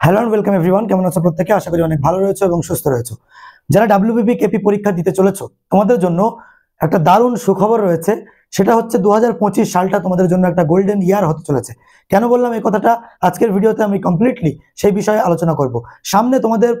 Hello and welcome everyone. কেমন আছো প্রত্যেকে? আশা করি অনেক ভালো রয়েছে এবং সুস্থ রয়েছে। যারা ডাব্লিউবিপি কেপি পরীক্ষা দিতে চলেছো, তোমাদের জন্য একটা দারুণ সুখবর রয়েছে। সেটা হচ্ছে 2025 সালটা তোমাদের জন্য একটা গোল্ডেন ইয়ার হতে চলেছে। কেন বললাম এই কথাটা? আজকের ভিডিওতে আমি কমপ্লিটলি সেই বিষয়ে আলোচনা করব। সামনে তোমাদের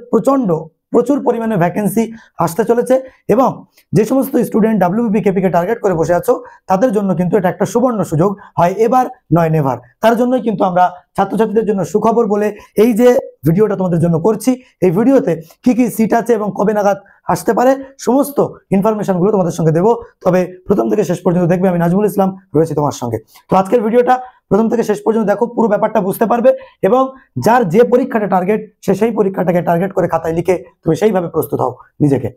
প্রচুর পরিমাণে ভ্যাকেন্সি আসতে চলেছে এবং যে সমস্ত স্টুডেন্ট ডাব্লিউবিপি কেপিকে টার্গেট করে বসে আছো তাদের জন্য কিন্তু এটা একটা সুবর্ণ সুযোগ, হয় এবার নয় নেভার। তার জন্যই কিন্তু আমরা ছাত্রছাত্রীদের জন্য সুখবর বলে এই যে ভিডিওটা তোমাদের জন্য করছি। এই ভিডিওতে কি কি সিট আছে এবং কবে নাগাদ আসতে পারে সমস্ত ইনফরমেশনগুলো তোমাদের সঙ্গে দেবো। তবে প্রথম থেকে শেষ পর্যন্ত দেখবে। আমি নাজমুল ইসলাম রয়েছি তোমার সঙ্গে। তো আজকের ভিডিওটা প্রথম থেকে শেষ পর্যন্ত দেখো, পুরো ব্যাপারটা বুঝতে পারবে এবং যার যে পরীক্ষাটা টার্গেট সে সেই পরীক্ষাটাকে টার্গেট করে খাতায় লিখে তুমি সেইভাবে প্রস্তুত হও নিজেকে।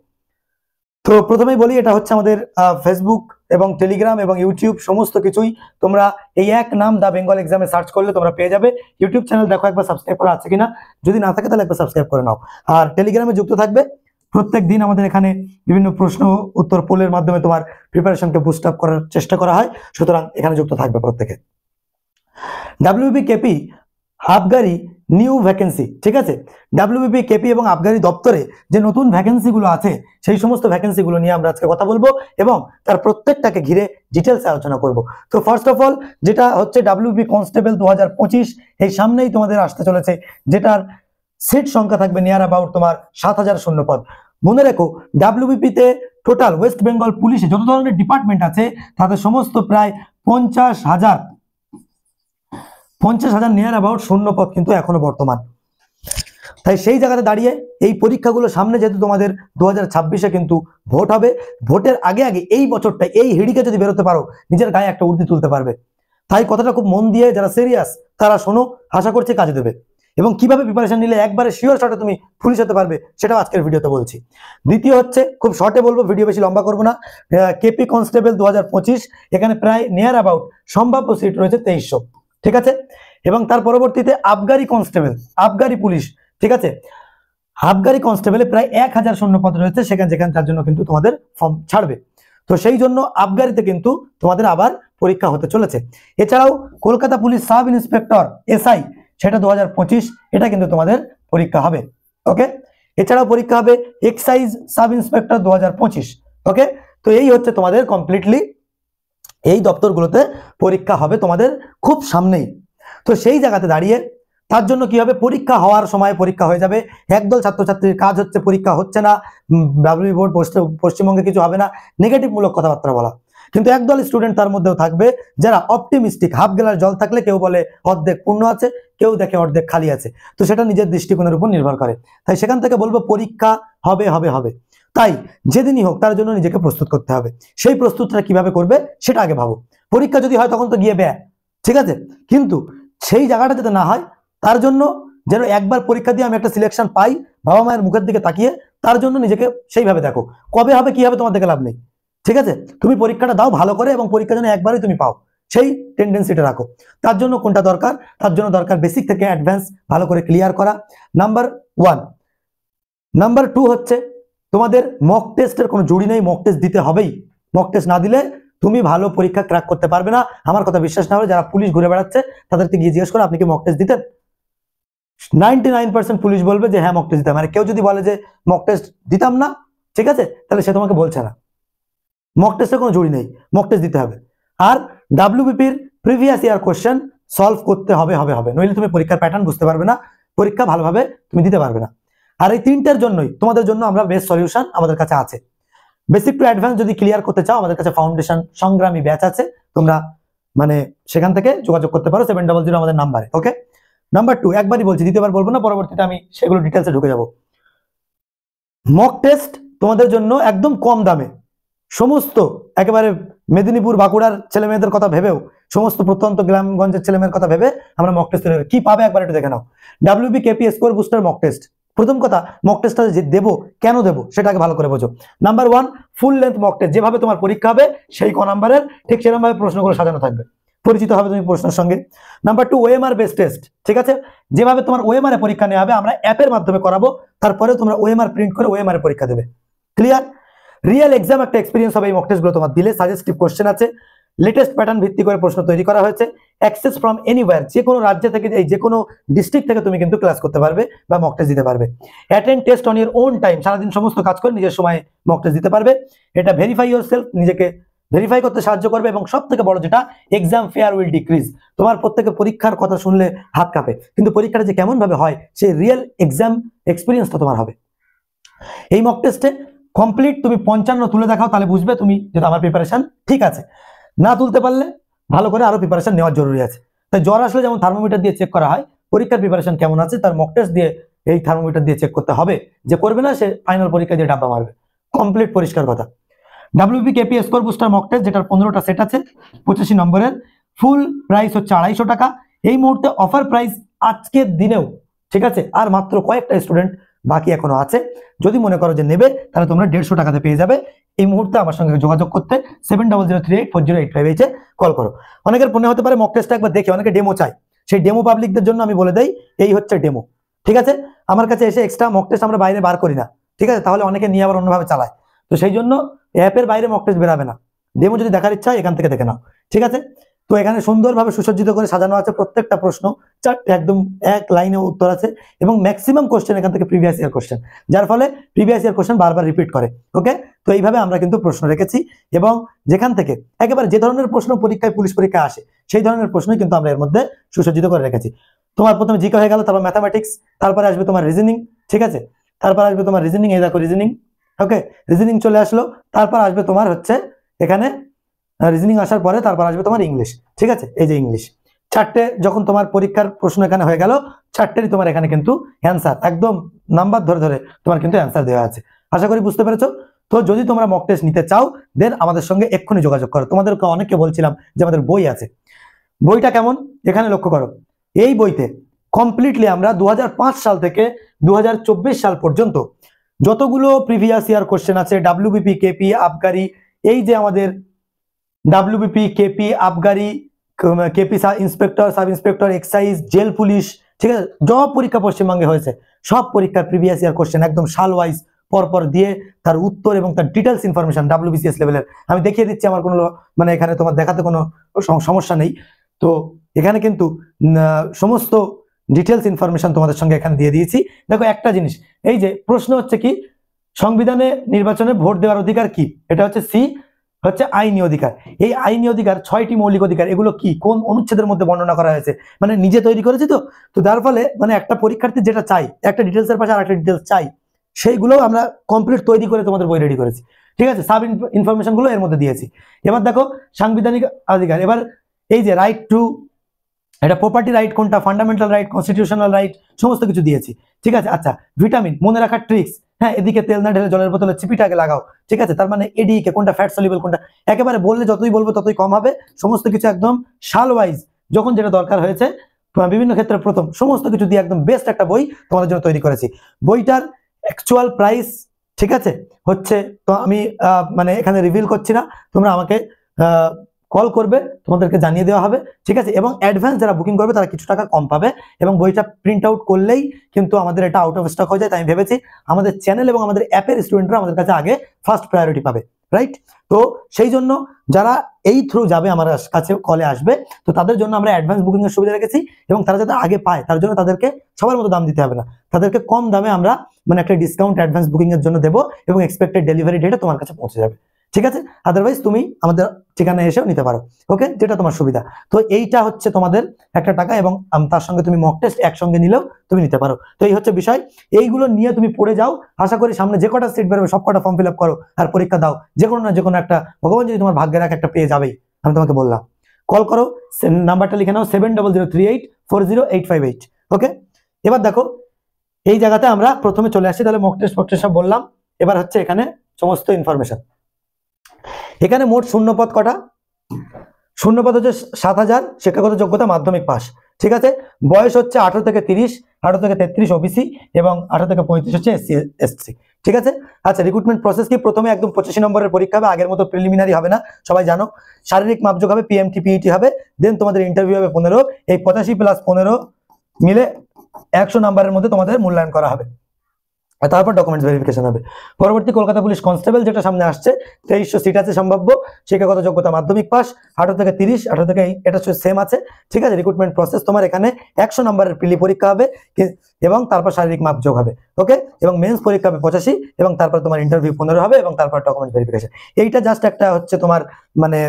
তো প্রথমেই বলি, এটা হচ্ছে আমাদের ফেসবুক এবং টেলিগ্রাম এবং ইউটিউব সমস্ত কিছুই তোমরা এই এক নাম দা বেঙ্গল এক্সামে সার্চ করলে তোমরা পেয়ে যাবে। ইউটিউব চ্যানেল দেখো একবার সাবস্ক্রাইব করা আছে কিনা, যদি না থাকে তাহলে একবার সাবস্ক্রাইব করে নাও। আর টেলিগ্রামে যুক্ত থাকবে। প্রত্যেক দিন আমাদের এখানে বিভিন্ন প্রশ্ন উত্তর পোলের মাধ্যমে তোমার প্রিপারেশনকে বুস্ট আপ করার চেষ্টা করা হয়, সুতরাং এখানে যুক্ত থাকবে প্রত্যেকে। ডাব্লিউবিপি কেপি আবগারি নিউ ভ্যাকেন্সি, ঠিক আছে? ডাব্লিউবিপি কেপি এবং আবগারি দপ্তরে যে নতুন ভ্যাকেন্সিগুলো আছে সেই সমস্ত ভ্যাকেন্সিগুলো নিয়ে আমরা আজকে কথা বলবো এবং তার প্রত্যেকটাকে ঘিরে ডিটেলসে আলোচনা করব। তো ফার্স্ট অফ অল যেটা হচ্ছে ডাব্লিউবিপি কনস্টেবল 2025, এই সামনেই তোমাদের আসতে চলেছে, যেটার সিট সংখ্যা থাকবে নিয়ার অ্যাবাউট তোমার 7000 শূন্যপদ। মনে রেখো, ডাব্লিউবিপিতে টোটাল ওয়েস্ট বেঙ্গল পুলিশে যত ধরনের ডিপার্টমেন্ট আছে তাদের সমস্ত প্রায় 50,000 নিয়ার অ্যাবাউট শূন্যপদ কিন্তু এখনো বর্তমান। তাই সেই জায়গাতে দাঁড়িয়ে এই পরীক্ষাগুলো সামনে, যেহেতু তোমাদের 2026-এ কিন্তু ভোট হবে, ভোটের আগে আগে এই বছরটা এই হিড়িকে যদি বেরোতে পারো নিজের গায়ে একটা উর্দি তুলতে পারবে। তাই কথাটা খুব মন দিয়ে যারা সিরিয়াস তারা শোনো, আশা করছি কাজে দেবে এবং কিভাবে প্রিপারেশন নিলে একবারে শিওর শটে তুমি পুলিশ হতে পারবে সেটাও আজকের ভিডিওতে বলছি। দ্বিতীয় হচ্ছে, খুব শর্টে বলবো, ভিডিও বেশি লম্বা করবো না। কেপি কনস্টেবল 2025, এখানে প্রায় নিয়ার অ্যাবাউট সম্ভাব্য সিট রয়েছে 2300, ঠিক আছে? এবং তার পরবর্তীতে আবগারি কনস্টেবল, আবগারি পুলিশ, ঠিক আছে? আবগারি কনস্টেবলে প্রায় 1000 শূন্যপদ রয়েছে যেখানে তার জন্য কিন্তু তোমাদের ফর্ম ছাড়বে। তো সেই জন্য আবগারিতে কিন্তু তোমাদের আবার পরীক্ষা হতে চলেছে। এছাড়াও Kolkata police sub inspector SI, সেটা 2025, এটা কিন্তু তোমাদের পরীক্ষা হবে। ওকে, এছাড়াও পরীক্ষা হবে এক্সাইজ সাব ইন্সপেক্টর 2025। ওকে, তো এই হচ্ছে তোমাদের কমপ্লিটলি এই দপ্তরগুলোতে পরীক্ষা হবে তোমাদের খুব সামনেই। তো সেই জায়গাতে দাঁড়িয়ে তার জন্য কি হবে, পরীক্ষা হওয়ার সময় পরীক্ষা হয়ে যাবে। একদল ছাত্রছাত্রীর কাজ হচ্ছে পরীক্ষা হচ্ছে না, ডাব্লিউ বোর্ড পশ্চিমবঙ্গে কিছু হবে না, নেগেটিভ মূলক কথাবার্তা বলা। কিন্তু একদল স্টুডেন্ট তার মধ্যেও থাকবে যারা অপটিমিস্টিক, হাফ গেলার জল থাকলে কেউ বলে অর্ধেক পূর্ণ আছে, কেউ দেখে অর্ধেক খালি আছে। তো সেটা নিজের দৃষ্টিকোণের উপর নির্ভর করে। তাই সেখান থেকে বলবো পরীক্ষা হবে হবে হবে। তাই যেদিনই হোক তার জন্য নিজেকে প্রস্তুত করতে হবে। সেই প্রস্তুতটা কিভাবে করবে সেটা আগে ভাবো। পরীক্ষা যদি হয় তখন তো গিয়ে ব্যয়, ঠিক আছে? কিন্তু সেই জায়গাটা যাতে না হয়, তার জন্য যেন একবার পরীক্ষা দিয়ে আমি একটা সিলেকশন পাই বাবা মায়ের মুখের দিকে তাকিয়ে, তার জন্য নিজেকে সেইভাবে দেখো। কবে হবে কি হবে তোমার দেখে লাভ নেই, ঠিক আছে? তুমি পরীক্ষাটা দাও ভালো করে এবং পরীক্ষা যেন একবারই তুমি পাও, সেই টেন্ডেন্সিটা রাখো। তার জন্য কোনটা দরকার? তার জন্য দরকার বেসিক থেকে অ্যাডভান্স ভালো করে ক্লিয়ার করা, নাম্বার 1। নাম্বার 2 হচ্ছে তোমাদের মক টেস্টের কোনো জুড়ি নেই, মক টেস্ট দিতে হবেই। মক টেস্ট না দিলে তুমি ভালো পরীক্ষা ক্র্যাক করতে পারবে না। আমার কথা বিশ্বাস না হলে যারা পুলিশ ঘুরে বেড়াচ্ছে তাদেরকে গিয়ে জিজ্ঞেস করো আপনি কি মক টেস্ট দিতেন। 99% পুলিশ বলবে যে হ্যাঁ মক টেস্ট দিতাম। মানে কেউ যদি বলে যে মক টেস্ট দিতাম না, ঠিক আছে, তাহলে সে তোমাকে বলছে না। মক টেস্টের কোনো জুড়ি নেই, মক টেস্ট দিতে হবে। আর ডাব্লিউবিপির প্রিভিয়াস ইয়ার কোশ্চেন সলভ করতে হবে হবে হবে, নইলে তুমি পরীক্ষার প্যাটার্ন বুঝতে পারবে না, পরীক্ষা ভালোভাবে তুমি দিতে পারবে না। আর এই তিনটার জন্যই তোমাদের জন্য আমরা বেস্ট সলিউশন আমাদের কাছে আছে। বেসিক টু অ্যাডভান্স যদি ক্লিয়ার করতে চাও, আমাদের কাছে ফাউন্ডেশন সংগ্রামী ব্যাচ আছে, তোমরা মানে সেখান থেকে যোগাযোগ করতে পারো 700 আমাদের নাম্বারে। ওকে, নাম্বার 2 একবারই বলছি, দ্বিতীয়বার বলবো না, পরবর্তীতে আমি সেগুলো ডিটেলসে ঢুকে যাব। মক টেস্ট তোমাদের জন্য একদম কম দামে, সমস্ত একেবারে মেদিনীপুর বাঁকুড়ার ছেলে মেয়েদের কথা ভেবেও, সমস্ত প্রত্যন্ত গ্রামগঞ্জের ছেলে মেয়ের কথা ভেবে আমরা মক টেস্ট কি পাবে একবার একটু দেখে নাও। WB KP score booster mock test. প্রথম কথা, মক টেস্টটা যে দেবো, কেন দেবো সেটাকে ভালো করে বোঝো। Number 1, full length mock test. যেভাবে তোমার পরীক্ষা হবে সেই ক নাম্বারের ঠিক সেরকম ভাবে প্রশ্নগুলো সাজানো থাকবে, পরিচিত হবে তুমি প্রশ্নের সঙ্গে। নাম্বার 2, ওএমআর বেস টেস্ট, ঠিক আছে? যেভাবে তোমার ওএমআর এ পরীক্ষা নেওয়া হবে আমরা অ্যাপের মাধ্যমে করাবো, তারপরে তোমরা ওএমআর প্রিন্ট করে ওএমআর এ পরীক্ষা দেবে। ক্লিয়ার? রিয়েল এক্সাম একটা এক্সপিরিয়েন্স হবে এই মক টেস্টগুলো তোমার দিলে। সাজেস্টিভ কোশ্চেন আছে, লেটেস্ট প্যাটার্ন ভিত্তি করে প্রশ্ন তৈরি করা হয়েছে। অ্যাক্সেস ফ্রম এনিওয়্যার, যে কোনো রাজ্য থেকে, এই যে কোনো ডিস্ট্রিক্ট থেকে তুমি কিন্তু ক্লাস করতে পারবে বা মক টেস্ট দিতে পারবে। Attend test on your own time, সারাদিন সমস্ত কাজ করে নিজের সময় মক টেস্ট দিতে পারবে। এটা ভেরিফাই ইউর সেলফ, নিজেকে ভেরিফাই করতে সাহায্য করবে। এবং সব থেকে বড় যেটা, এক্সাম ফেয়ার উইল ডিক্রিজ। তোমার প্রত্যেকে পরীক্ষার কথা শুনলে হাত কাঁপে, কিন্তু পরীক্ষাটা যে কেমন ভাবে হয় সেই রিয়েল এক্সাম এক্সপিরিয়েন্সটা তোমার হবে। এই মক টেস্টে কমপ্লিট তুমি 55 তুলে দেখাও, তাহলে বুঝবে তুমি যে আমার প্রিপারেশন ঠিক আছে। না তুলতে পারলে ভালো করে আরো প্রিপারেশন নেওয়ার জরুরি আছে। তাই জ্বর আসলে যেমন থার্মোমিটার দিয়ে চেক করা হয়, পরীক্ষার প্রিপারেশন কেমন আছে তার মক টেস্ট দিয়ে, এই থার্মোমিটার দিয়ে চেক করতে হবে। যে করবে না সে ফাইনাল পরীক্ষা দিয়ে ডাব্বা মারবে। কমপ্লিট পরিষ্কার কথা। WP KP score booster mock test, যেটার 15টা সেট আছে, 85 নম্বরের, ফুল প্রাইস হচ্ছে 250 টাকা। এই মুহূর্তে অফার প্রাইস আজকের দিনেও, ঠিক আছে, আর মাত্র কয়েকটা স্টুডেন্ট বাকি এখনো আছে। যদি মনে করো যে নেবে, তাহলে তোমরা 150 টাকাতে পেয়ে যাবে। এই মুহূর্তে আমার সঙ্গে যোগাযোগ করতে 7003840858 কল করো। অনেকের মনে হতে পারে মক টেস্টটা একবার দেখে, অনেকে ডেমো চাই। সেই ডেমো পাবলিকদের জন্য আমি বলে দেই, এই হচ্ছে ডেমো, ঠিক আছে। আমার কাছে এসে এক্সট্রা মক টেস্ট আমরা বাইরে বার করি না, ঠিক আছে, তাহলে অনেকে নিয়ে আবার অন্যভাবে চালায়। তো সেই জন্য অ্যাপের বাইরে মক টেস্ট বেরাবে না। ডেমো যদি দেখার ইচ্ছা হয় এখান থেকে দেখে নাও, ঠিক আছে। তো এখানে সুন্দরভাবে সুসজ্জিত করে সাজানো আছে প্রত্যেকটা প্রশ্ন, চারটে একদম এক লাইনে উত্তর আছে। এবং ম্যাক্সিমাম কোশ্চেন এখান থেকে প্রিভিয়াস ইয়ার কোশ্চেন, যার ফলে প্রিভিয়াস ইয়ার কোশ্চেন বারবার রিপিট করে। ওকে, তো এইভাবে আমরা কিন্তু প্রশ্ন রেখেছি। এবং যেখান থেকে একেবারে যে ধরনের প্রশ্ন পরীক্ষায়, পুলিশ পরীক্ষায় আসে, সেই ধরনের প্রশ্নই কিন্তু আমরা এর মধ্যে সুসজ্জিত করে রেখেছি। তোমার প্রথমে জিকে হয়ে গেল, তারপর ম্যাথামেটিক্স, তারপরে আসবে তোমার রিজনিং, ঠিক আছে, তারপর আসবে তোমার রিজনিং, এই দেখো রিজনিং, ওকে, রিজনিং চলে আসলো। তারপর আসবে তোমার হচ্ছে এখানে রিজনিং আসার পরে তারপর আসবে তোমার ইংলিশ, ঠিক আছে, এই যে ইংলিশ। চারটে যখন তোমার পরীক্ষার প্রশ্ন এখানে হয়ে গেল, চারটেরই তোমার এখানে কিন্তু অ্যান্সার, একদম নাম্বার ধরে ধরে তোমার কিন্তু অ্যান্সার দেওয়া আছে। আশা করি বুঝতে পেরেছো। তো যদি তোমরা মক টেস্ট নিতে চাও, দেন আমাদের সঙ্গে এক্ষুনি যোগাযোগ করো। তোমাদেরকে অনেককে বলছিলাম যে আমাদের বই আছে, বইটা কেমন এখানে লক্ষ্য করো। এই বইতে কমপ্লিটলি আমরা 2005 সাল থেকে 2024 সাল পর্যন্ত যতগুলো প্রিভিয়াস ইয়ার কোশ্চেন আছে, ডাব্লিউবিপি, কেপি, আবগারি, এই যে আমাদের ডাব্লিউবিপি, কেপি, আবগারি, KP inspector, sub inspector, excise, jail police, ঠিক আছে, সব পরীক্ষা পশ্চিমবঙ্গে হয়েছে, সব পরীক্ষার প্রিভিয়াস ইয়ার কোশ্চেন একদম সাল ওয়াইজ পরপর দিয়ে তার উত্তর এবং তার ডিটেলস ইনফরমেশন ডাব্লিউবিসিএস লেভেলের আমি দেখিয়ে দিচ্ছি। আমার কোনো মানে এখানে তোমার দেখাতে কোনো সমস্যা নেই। তো এখানে কিন্তু সমস্ত ডিটেলস ইনফরমেশন তোমাদের সঙ্গে এখানে দিয়ে দিয়েছি। দেখো একটা জিনিস, এই যে প্রশ্ন হচ্ছে কি, সংবিধানে নির্বাচনে ভোট দেওয়ার অধিকার কি, এটা হচ্ছে সি, হচ্ছে আইনি অধিকার। এই আইনি অধিকার 6টি মৌলিক অধিকার, এগুলো কি কোন অনুচ্ছেদের মধ্যে বর্ণনা করা হয়েছে, মানে নিজে তৈরি করেছি। তো যার ফলে মানে একটা পরীক্ষার্থী যেটা চাই, একটা ডিটেলসের পাশে আর একটা ডিটেলস চাই, সেইগুলো আমরা কমপ্লিট তৈরি করে তোমাদের বই রেডি করেছি, ঠিক আছে। সাব ইনফরমেশন গুলো এর মধ্যে দিয়েছি। এবার দেখো সাংবিধানিক অধিকার, এবার এই যে রাইট টু, এটা প্রপার্টি রাইট কোনটা, ফান্ডামেন্টাল রাইট, কনস্টিটিউশনাল রাইট, সমস্ত কিছু দিয়েছি, ঠিক আছে। আচ্ছা, ভিটামিন মনে রাখার ট্রিক্স, হ্যাঁ, এদিকে তেল না ঢেলে জলের বোতলে চিপিটাকে লাগাও, ঠিক আছে। তার মানে এডিকে কোনটা, ফ্যাট সলিবল কোনটা, একেবারে বললে যতই বলবো ততই কম হবে। সমস্ত কিছু একদম সাল ওয়াইজ যখন যেটা দরকার হয়েছে, বিভিন্ন ক্ষেত্রে প্রথম, সমস্ত কিছু দিয়ে একদম বেস্ট একটা বই তোমাদের জন্য তৈরি করেছি। বইটার অ্যাকচুয়াল প্রাইস, ঠিক আছে, হচ্ছে, তো আমি মানে এখানে রিভিল করছি না, তোমরা আমাকে কল করবে, তোমাদেরকে জানিয়ে দেওয়া হবে, ঠিক আছে। এবং অ্যাডভান্স যারা বুকিং করবে তারা কিছু টাকা কম পাবে। এবং বইটা প্রিন্ট আউট করলেই কিন্তু আমাদের এটা আউট অফ স্টক হয়ে যায়। তাই আমি ভেবেছি আমাদের চ্যানেল এবং আমাদের অ্যাপের স্টুডেন্টরা আমাদের কাছে আগে ফার্স্ট প্রায়োরিটি পাবে, রাইট। তো সেই জন্য যারা এই থ্রু যাবে আমার কাছে কলে আসবে, তো তাদের জন্য আমরা অ্যাডভান্স বুকিং এর সুবিধা রেখেছি। এবং তারা যাতে আগে পায় তার জন্য তাদেরকে সবার মতো দাম দিতে হবে না, তাদেরকে কম দামে আমরা মানে একটা ডিসকাউন্ট অ্যাডভান্স বুকিং এর জন্য দেবো, এবং এক্সপেক্টেড ডেলিভারি ডেটে তোমার কাছে পৌঁছে যাবে, ঠিক আছে। আদারওয়াইজ তুমি আমাদের ঠিকানায় এসেও নিতে পারো, ওকে, যেটা তোমার সুবিধা। তো এইটা হচ্ছে তোমাদের একটা টাকা, এবং তার সঙ্গে তুমি মক টেস্ট একসঙ্গে নিলেও তুমি নিতে পারো। তো এই হচ্ছে বিষয়, এইগুলো নিয়ে তুমি পড়ে যাও। আশা করি সামনে যে কটা সিট বেরোবে সব কটা ফর্ম ফিল আপ করো আর পরীক্ষা দাও। যে কোনো না যে কোনো একটা, ভগবান যদি তোমার ভাগ্যে রাখে, একটা পেয়ে যাবেই। আমি তোমাকে বললাম, কল করো, নাম্বারটা লিখে নাও 7003840858, ওকে। এবার দেখো এই জায়গাতে আমরা প্রথমে চলে আসছি, তাহলে মক টেস্ট সব বললাম। এবার হচ্ছে এখানে সমস্ত ইনফরমেশন। এখানে মোট শূন্যপদ কটা, শূন্যপদ হচ্ছে 7000, শিক্ষাগত যোগ্যতা মাধ্যমিক পাস, ঠিক আছে। বয়স হচ্ছে 18 থেকে 30, 18 থেকে 33 ওবিসি, এবং 18 থেকে 35 হচ্ছে এসসি এসটি, ঠিক আছে। আচ্ছা, রিক্রুটমেন্ট প্রসেস কি, প্রথমে একদম 25 নম্বরের পরীক্ষা হবে, আগের মতো প্রিলিমিনারি হবে না, সবাই জানো। শারীরিক মাপযোগ হবে, পিএমটি পিইটি হবে, দেন তোমাদের ইন্টারভিউ হবে 15। এই 85 + 15 মিলে 100 নাম্বারের মধ্যে তোমাদের মূল্যায়ন করা হবে, আর তারপর ডকুমেন্টস ভেরিফিকেশন হবে। পরবর্তী কলকাতা পুলিশ কনস্টেবল যেটা সামনে আসছে, 2300 সিট আছে সম্ভাব্য। শিক্ষাগত যোগ্যতা মাধ্যমিক পাস, 18 থেকে 30, 18 থেকে এটা সেম আছে, ঠিক আছে। রিক্রুটমেন্ট প্রসেস তোমার এখানে 100 নম্বরের প্রিলি পরীক্ষা হবে এবং তারপর শারীরিক মাপ যোগ হবে, ওকে। এবং মেন্স পরীক্ষা হবে 85 এবং তারপর তোমার ইন্টারভিউ 15 হবে এবং তারপর ডকুমেন্ট ভেরিফিকেশন। এইটা জাস্ট একটা হচ্ছে তোমার মানে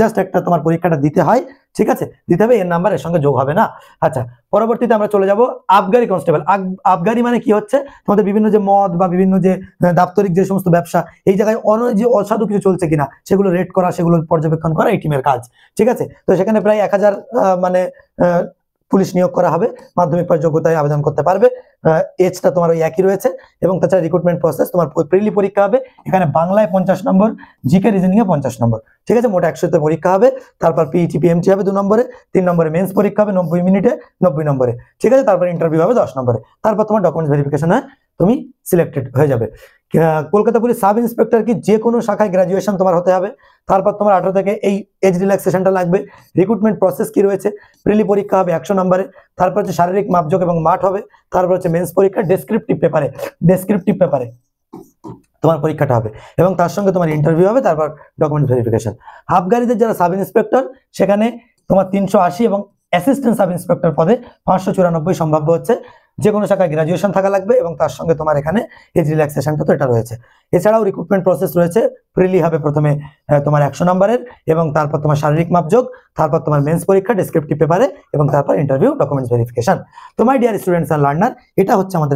জাস্ট একটা তোমার পরীক্ষাটা দিতে হয়, ঠিক আছে, দিতে হবে, এর নাম্বার এর সঙ্গে যোগ হবে না। আচ্ছা, পরবর্তীতে আমরা চলে যাব আবগারি কনস্টেবল। আবগারি মানে কি হচ্ছে, তোমাদের বিভিন্ন যে মদ বা বিভিন্ন যে দাপ্তরিক যে সমস্ত ব্যবসা, এই জায়গায় যে অসাধু কিছু চলছে কিনা সেগুলো রেড করা, সেগুলো পর্যবেক্ষণ করা এই টিমের কাজ, ঠিক আছে। তো সেখানে প্রায় 1000 মানে পুলিশ নিয়োগ করা হবে, মাধ্যমিক পাস যোগ্যতায় আবেদন করতে পারবে। এজটা তোমার ওই একই রয়েছে এবং তাছাড়া রিক্রুটমেন্ট প্রসেস তোমার প্রিলি পরীক্ষা হবে, এখানে বাংলায় 50 নম্বর, জিকে রিজনিং এ 50 নম্বর, ঠিক আছে। মোট 100তে পরীক্ষা হবে। তারপর পিইটি পিএমটি হবে 2 নম্বরে, 3 নম্বরে মেন্স পরীক্ষা হবে 90 মিনিটে 90 নম্বরে, ঠিক আছে। তারপর ইন্টারভিউ হবে 10 নম্বরে। তারপর তোমার ডকুমেন্টস ভেরিফিকেশন হয়, তুমি সিলেক্টেড হয়ে যাবে। কলকাতা পুলিশ সাব ইন্সপেক্টর কি যে কোনো শাখায় গ্রাজুয়েশন তোমার হতে হবে। তারপর তোমার 18 থেকে এই এজ রিল্যাক্সেশনটা লাগবে। রিক্রুটমেন্ট প্রসেস কি রয়েছে, প্রিলি পরীক্ষা হবে 100 নম্বরে, তারপর হচ্ছে শারীরিক মাপযোগ এবং মাঠ হবে, তারপর হচ্ছে মেন্স পরীক্ষা, ডেসক্রিপটিভ পেপারে তোমার পরীক্ষাটা হবে এবং তার সঙ্গে তোমার ইন্টারভিউ হবে, তারপর ডকুমেন্ট ভেরিফিকেশন। হাফগারিদের যারা সাব ইন্সপেক্টর সেখানে তোমার 380 এবং অ্যাসিস্ট্যান্ট সাব ইন্সপেক্টর পদে 594 সম্ভাব্য হচ্ছে। যে কোনো শাখায় গ্রাজুয়েশন থাকা লাগবে এবং তার সঙ্গে তোমার এখানে এজ রিল্যাক্সেশনটা তো এটা রয়েছে। এছাড়াও রিক্রুটমেন্ট প্রসেস রয়েছে, প্রিলি হবে প্রথমে তোমার 100 নম্বরের এবং তারপর তোমার শারীরিক মাপযোগ, তারপর তোমার মেন্স পরীক্ষা ডেসক্রিপটিভ পেপারে এবং তারপর ইন্টারভিউ, ডকুমেন্টস ভেরিফিকেশন। তো my dear students and learner, এটা হচ্ছে আমাদের